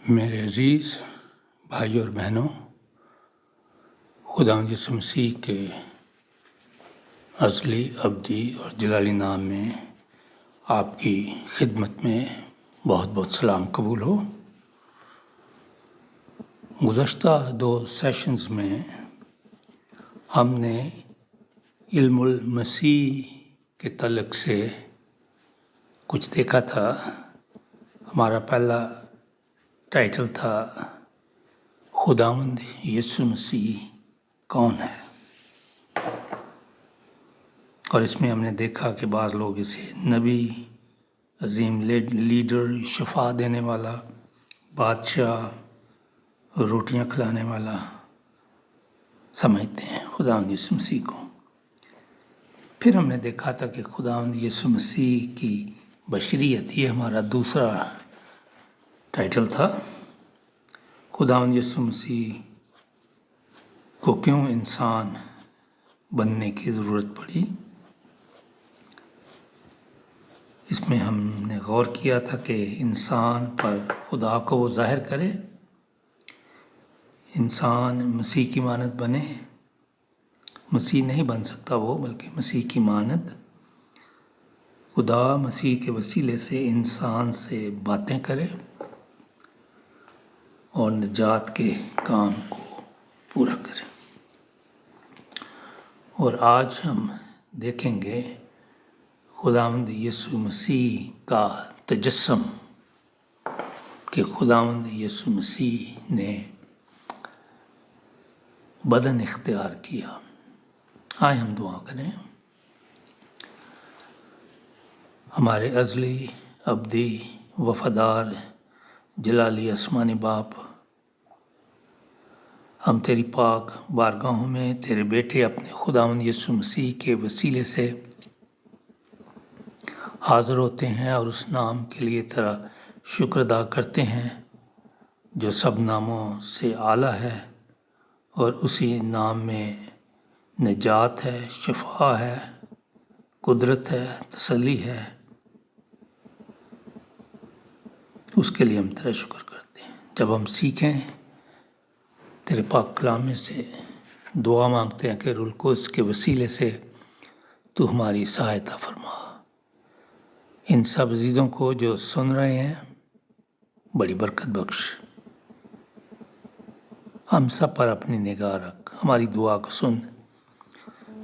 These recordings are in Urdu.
میرے عزیز بھائی اور بہنوں، خداوند یسوع مسیح کے ازلی، ابدی اور جلالی نام میں آپ کی خدمت میں بہت بہت سلام قبول ہو۔ گزشتہ 2 سیشنز میں ہم نے علم المسیح کے تعلق سے کچھ دیکھا تھا۔ ہمارا پہلا ٹائٹل تھا خداوند یسوع مسیح کون ہے، اور اس میں ہم نے دیکھا کہ بعض لوگ اسے نبی، عظیم لیڈر، شفا دینے والا، بادشاہ، روٹیاں کھلانے والا سمجھتے ہیں خداوند یسوع مسیح کو۔ پھر ہم نے دیکھا تھا کہ خداوند یسوع مسیح کی بشریت، یہ ہمارا دوسرا ٹائٹل تھا۔ خداوند یسوع مسیح کو کیوں انسان بننے کی ضرورت پڑی، اس میں ہم نے غور کیا تھا کہ انسان پر خدا کو وہ ظاہر کرے، انسان مسیح کی مانند بنے۔ مسیح نہیں بن سکتا وہ، بلکہ مسیح کی مانند خدا مسیح کے وسیلے سے انسان سے باتیں کرے اور نجات کے کام کو پورا کرے۔ اور آج ہم دیکھیں گے خداوند یسوع مسیح کا تجسم، کہ خداوند یسوع مسیح نے بدن اختیار کیا۔ آئے ہم دعا کریں۔ ہمارے ازلی، ابدی، وفادار، جلالی آسمانی باپ، ہم تیری پاک بارگاہوں میں تیرے بیٹے اپنے خداوند یسوع مسیح کے وسیلے سے حاضر ہوتے ہیں، اور اس نام کے لیے تیرا شکر ادا کرتے ہیں جو سب ناموں سے اعلیٰ ہے، اور اسی نام میں نجات ہے، شفا ہے، قدرت ہے، تسلی ہے۔ اس کے لیے ہم تیرا شکر کرتے ہیں۔ جب ہم سیکھیں تیرے پاک کلام میں سے، دعا مانگتے ہیں کہ روح القدس کے وسیلے سے تو ہماری سہایتا فرما۔ ان سب عزیزوں کو جو سن رہے ہیں بڑی برکت بخش، ہم سب پر اپنی نگاہ رکھ، ہماری دعا کو سن۔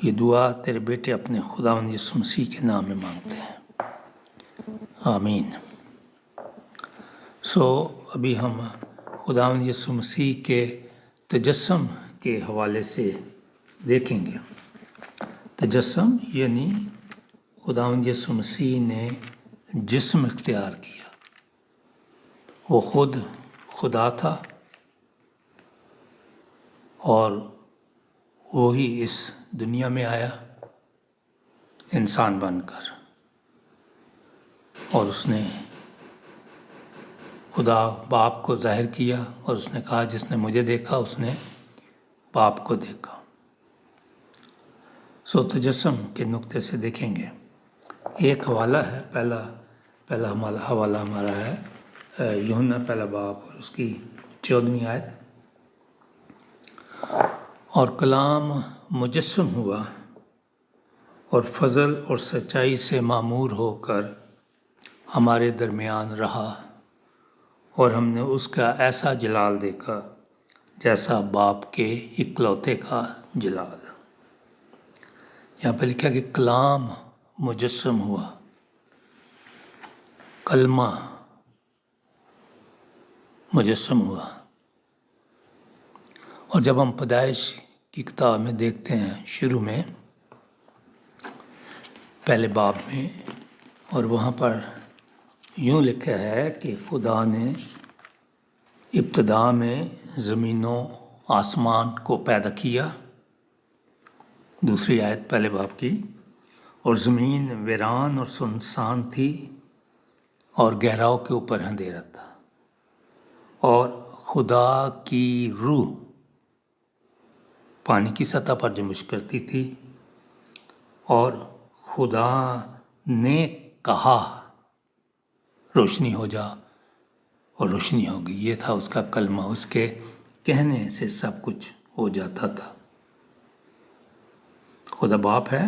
یہ دعا تیرے بیٹے اپنے خداوند یسوع مسیح کے نام میں مانگتے ہیں، آمین۔ ابھی ہم خداوند یسوع مسیح کے تجسم کے حوالے سے دیکھیں گے۔ تجسم یعنی خداوند یسوع مسیح نے جسم اختیار کیا۔ وہ خود خدا تھا، اور وہی اس دنیا میں آیا انسان بن کر، اور اس نے خدا باپ کو ظاہر کیا، اور اس نے کہا جس نے مجھے دیکھا اس نے باپ کو دیکھا۔ تجسم کے نقطے سے دیکھیں گے۔ ایک حوالہ ہے، پہلا حوالہ ہمارا ہے یوحنا پہلا باب اور اس کی 14ویں آیت۔ اور کلام مجسم ہوا اور فضل اور سچائی سے معمور ہو کر ہمارے درمیان رہا، اور ہم نے اس کا ایسا جلال دیکھا جیسا باپ کے اکلوتے کا جلال۔ یہاں پہ لکھا کہ کلام مجسم ہوا، کلمہ مجسم ہوا۔ اور جب ہم پیدائش کی کتاب میں دیکھتے ہیں، شروع میں پہلے باب میں، اور وہاں پر یوں لکھا ہے کہ خدا نے ابتدا میں زمین و آسمان کو پیدا کیا، دوسری آیت پہلے باب کی، اور زمین ویران اور سنسان تھی، اور گہراؤں کے اوپر اندھیرا تھا، اور خدا کی روح پانی کی سطح پر جنبش کرتی تھی، اور خدا نے کہا روشنی ہو جا، اور روشنی ہوگی. یہ تھا اس کا کلمہ. اس کے کہنے سے سب کچھ ہو جاتا تھا. خدا باپ ہے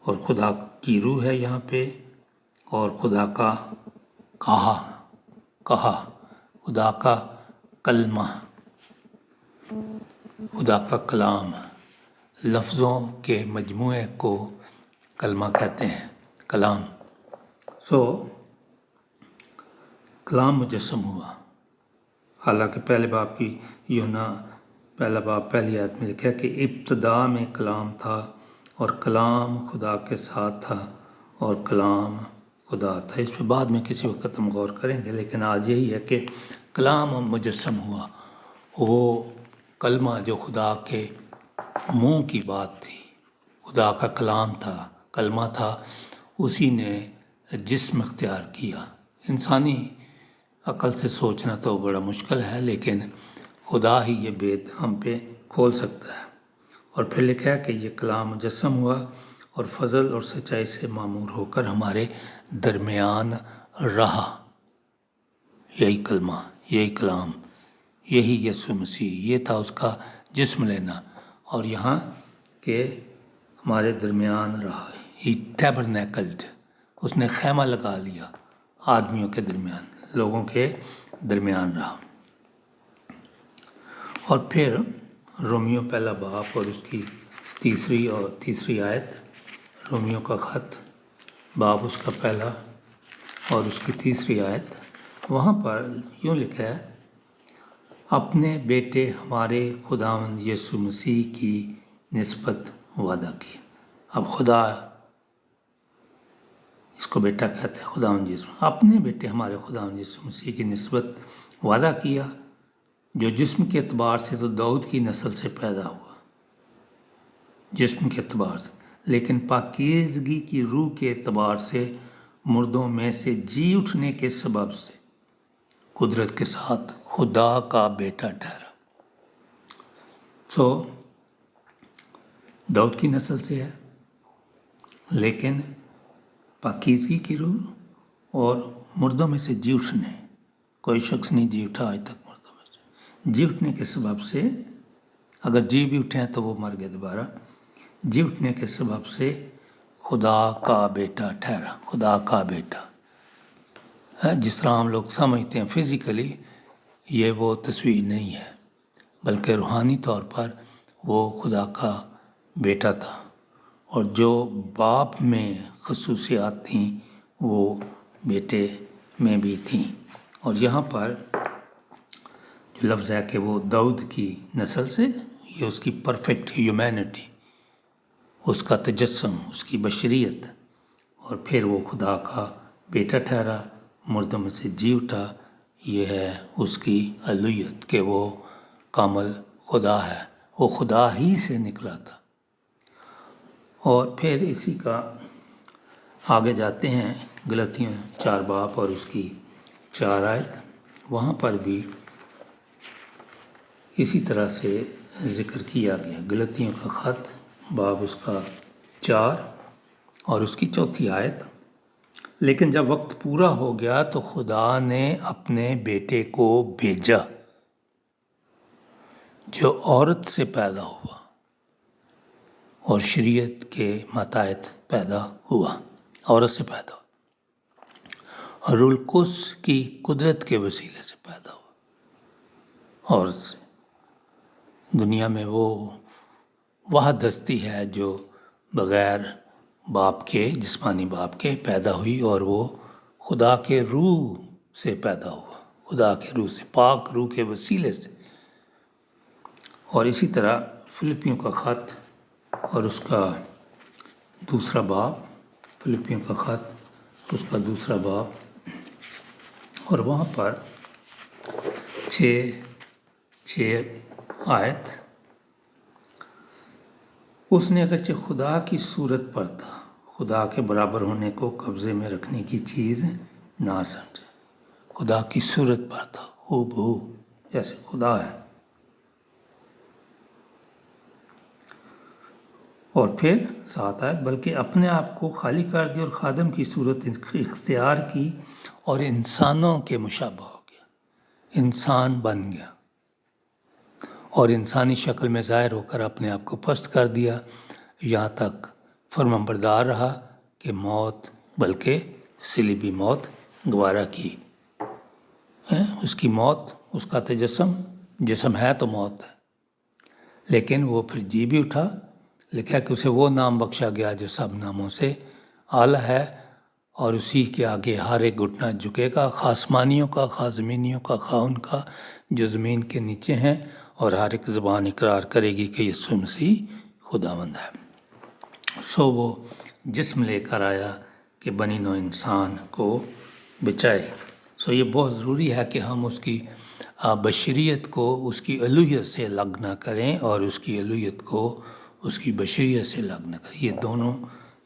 اور خدا کی روح ہے یہاں پہ، اور خدا کا کہا خدا کا کلمہ، خدا کا کلام، لفظوں کے مجموعے کو کلمہ کہتے ہیں، کلام. کلام مجسم ہوا. حالانکہ پہلے باب کی پہلا باب پہلی آیت میں لکھا کہ ابتدا میں کلام تھا اور کلام خدا کے ساتھ تھا اور کلام خدا تھا. اس پہ بعد میں کسی وقت ہم غور کریں گے، لیکن آج یہی ہے کہ کلام مجسم ہوا. وہ کلمہ جو خدا کے منہ کی بات تھی، خدا کا کلام تھا، کلمہ تھا، اسی نے جسم اختیار کیا. انسانی عقل سے سوچنا تو بڑا مشکل ہے، لیکن خدا ہی یہ بید ہم پہ کھول سکتا ہے. اور پھر لکھا ہے کہ یہ کلام مجسم ہوا اور فضل اور سچائی سے معمور ہو کر ہمارے درمیان رہا. یہی کلمہ، یہی کلام، یہی یسوع مسیح، یہ تھا اس کا جسم لینا. اور یہاں کہ ہمارے درمیان رہا. ہی ٹیبرنیکلڈ، اس نے خیمہ لگا لیا، آدمیوں کے درمیان، لوگوں کے درمیان رہا. اور پھر رومیو پہلا باب اور اس کی تیسری آیت، رومیو کا خط باب اس کا پہلا اور اس کی تیسری آیت، وہاں پر یوں لکھا ہے اپنے بیٹے ہمارے خداوند یسوع مسیح کی نسبت وعدہ کیا. اب خدا اس کو بیٹا کہتے ہیں، خداوند یسوع، اپنے بیٹے ہمارے خداوند یسوع مسیح کی نسبت وعدہ کیا، جو جسم کے اعتبار سے تو داؤد کی نسل سے پیدا ہوا، جسم کے اعتبار سے، لیکن پاکیزگی کی روح کے اعتبار سے مردوں میں سے جی اٹھنے کے سبب سے قدرت کے ساتھ خدا کا بیٹا ٹھہرا. داؤد کی نسل سے ہے، لیکن پاکیزگی کی روح اور مردوں میں سے جی اٹھنے، کوئی شخص نہیں جی اٹھا آج تک مردوں میں سے، جی اٹھنے کے سبب سے، اگر جی بھی اٹھے ہیں تو وہ مر گئے دوبارہ، جی اٹھنے کے سبب سے خدا کا بیٹا ٹھہرا. خدا کا بیٹا، جس طرح ہم لوگ سمجھتے ہیں فزیکلی، یہ وہ تصویر نہیں ہے، بلکہ روحانی طور پر وہ خدا کا بیٹا تھا. اور جو باپ میں خصوصیات تھیں وہ بیٹے میں بھی تھیں. اور یہاں پر جو لفظ ہے کہ وہ داؤد کی نسل سے، یہ اس کی پرفیکٹ ہیومینٹی، اس کا تجسم، اس کی بشریت، اور پھر وہ خدا کا بیٹا ٹھہرا، مردوں میں سے جی اٹھا. یہ ہے اس کی الوہیت کہ وہ کامل خدا ہے، وہ خدا ہی سے نکلا تھا. اور پھر اسی کا آگے جاتے ہیں غلطیوں 4 باب اور اس کی 4 آیت، وہاں پر بھی اسی طرح سے ذکر کیا گیا. غلطیوں کا خط باب اس کا 4 اور اس کی 4 آیت، لیکن جب وقت پورا ہو گیا تو خدا نے اپنے بیٹے کو بھیجا جو عورت سے پیدا ہوا اور شریعت کے ماتحت پیدا ہوا، عورت سے پیدا ہوا، اور روح القدس کی قدرت کے وسیلے سے پیدا ہوا عورت سے. دنیا میں وہ واحد ہستی ہے جو بغیر باپ کے، جسمانی باپ کے پیدا ہوئی، اور وہ خدا کے روح سے پیدا ہوا، خدا کے روح سے، پاک روح کے وسیلے سے. اور اسی طرح فلپیوں کا خط اور اس کا 2 باب، فلپیوں کا خط اس کا 2 باب، اور وہاں پر 6 آیت، اس نے اگرچہ خدا کی صورت پر تھا، خدا کے برابر ہونے کو قبضے میں رکھنے کی چیز نہ سمجھا. خدا کی صورت پر تھا، ہو بہو جیسے خدا ہے. اور پھر 7 آیت، بلکہ اپنے آپ کو خالی کر دی اور خادم کی صورت اختیار کی اور انسانوں کے مشابہ ہو انسان بن گیا اور انسانی شکل میں ظاہر ہو کر اپنے آپ کو پست کر دیا، یہاں تک فرمانبردار رہا کہ موت، بلکہ صلیبی موت گوارا کی۔ اس کی موت، اس کا تجسم، جسم ہے تو موت ہے، لیکن وہ پھر جی بھی اٹھا۔ لکھا کہ اسے وہ نام بخشا گیا جو سب ناموں سے اعلیٰ ہے، اور اسی کے آگے ہر ایک گھٹنا جھکے گا، خواہ آسمانیوں کا، خواہ زمینیوں کا، خواہ ان کا جو زمین کے نیچے ہیں، اور ہر ایک زبان اقرار کرے گی کہ یسوع مسیح خداوند ہے۔ سو وہ جسم لے کر آیا کہ بنی نوع انسان کو بچائے۔ سو یہ بہت ضروری ہے کہ ہم اس کی بشریت کو اس کی الوہیت سے الگ نہ کریں، اور اس کی الوہیت کو اس کی بشریت سے الگ نہ کریں، یہ دونوں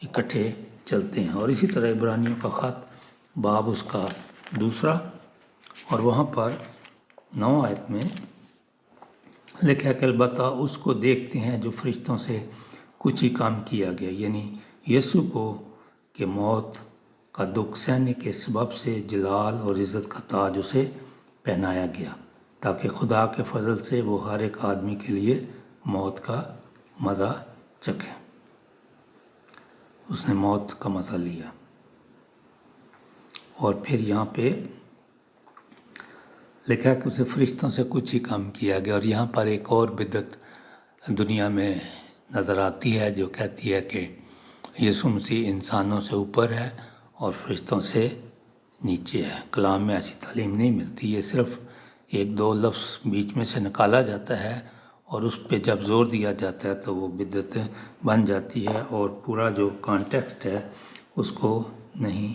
اکٹھے چلتے ہیں۔ اور اسی طرح عبرانیوں کا خط باب اس کا 2، اور وہاں پر 9 آیت میں لکھا ہے کہ البتہ اس کو دیکھتے ہیں جو فرشتوں سے کچھ ہی کام کیا گیا، یعنی یسوع کو، کہ موت کا دکھ سہنے کے سبب سے جلال اور عزت کا تاج اسے پہنایا گیا، تاکہ خدا کے فضل سے وہ ہر ایک آدمی کے لیے موت کا مزہ چکھے۔ اس نے موت کا مزہ لیا۔ اور پھر یہاں پہ لکھا کہ اسے فرشتوں سے کچھ ہی کم کیا گیا، اور یہاں پر ایک اور بدعت دنیا میں نظر آتی ہے جو کہتی ہے کہ یسوع مسیح انسانوں سے اوپر ہے اور فرشتوں سے نیچے ہے۔ کلام میں ایسی تعلیم نہیں ملتی، یہ صرف 1-2 لفظ بیچ میں سے نکالا جاتا ہے، اور اس پہ جب زور دیا جاتا ہے تو وہ بدعت بن جاتی ہے، اور پورا جو کانٹیکسٹ ہے اس کو نہیں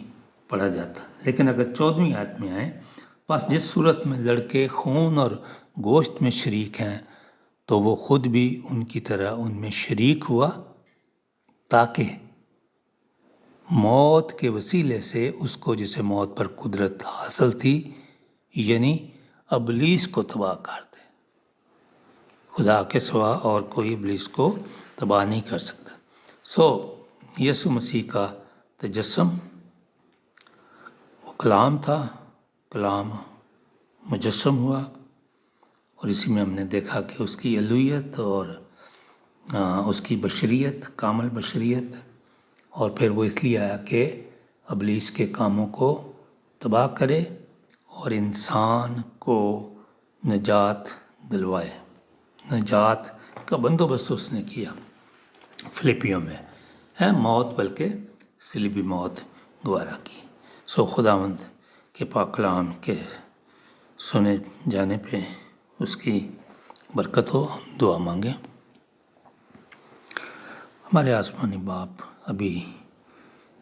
پڑھا جاتا۔ لیکن اگر 14ویں آیت میں آئیں، بس جس صورت میں لڑکے خون اور گوشت میں شریک ہیں تو وہ خود بھی ان کی طرح ان میں شریک ہوا، تاکہ موت کے وسیلے سے اس کو جسے موت پر قدرت حاصل تھی، یعنی ابلیس کو تباہ کر دے۔ خدا کے سوا اور کوئی ابلیس کو تباہ نہیں کر سکتا۔ سو یسوع مسیح کا تجسم وہ کلام تھا، کلام مجسم ہوا، اور اسی میں ہم نے دیکھا کہ اس کی الوہیت اور اس کی بشریت، کامل بشریت، اور پھر وہ اس لیے آیا کہ ابلیس کے کاموں کو تباہ کرے اور انسان کو نجات دلوائے۔ نجات کا بندوبست اس نے کیا، فلپیوں میں ہے موت، بلکہ صلیبی موت گوارا کی۔ سو خداوند کے پاک کلام کے سنے جانے پہ اس کی برکت ہو۔ ہم دعا مانگیں۔ ہمارے آسمانی باپ، ابھی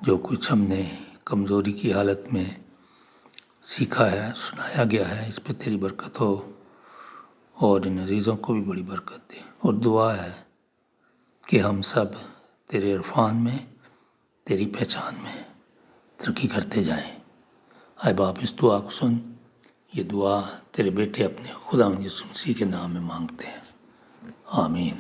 جو کچھ ہم نے کمزوری کی حالت میں سیکھا ہے، سنایا گیا ہے، اس پہ تیری برکت ہو، اور ان عزیزوں کو بھی بڑی برکت دے۔ اور دعا ہے کہ ہم سب تیرے عرفان میں، تیری پہچان میں ترقی کرتے جائیں۔ اے باپ، اس دعا کو سن۔ یہ دعا تیرے بیٹے اپنے خداوند یسوع مسیح کے نام میں مانگتے ہیں، آمین۔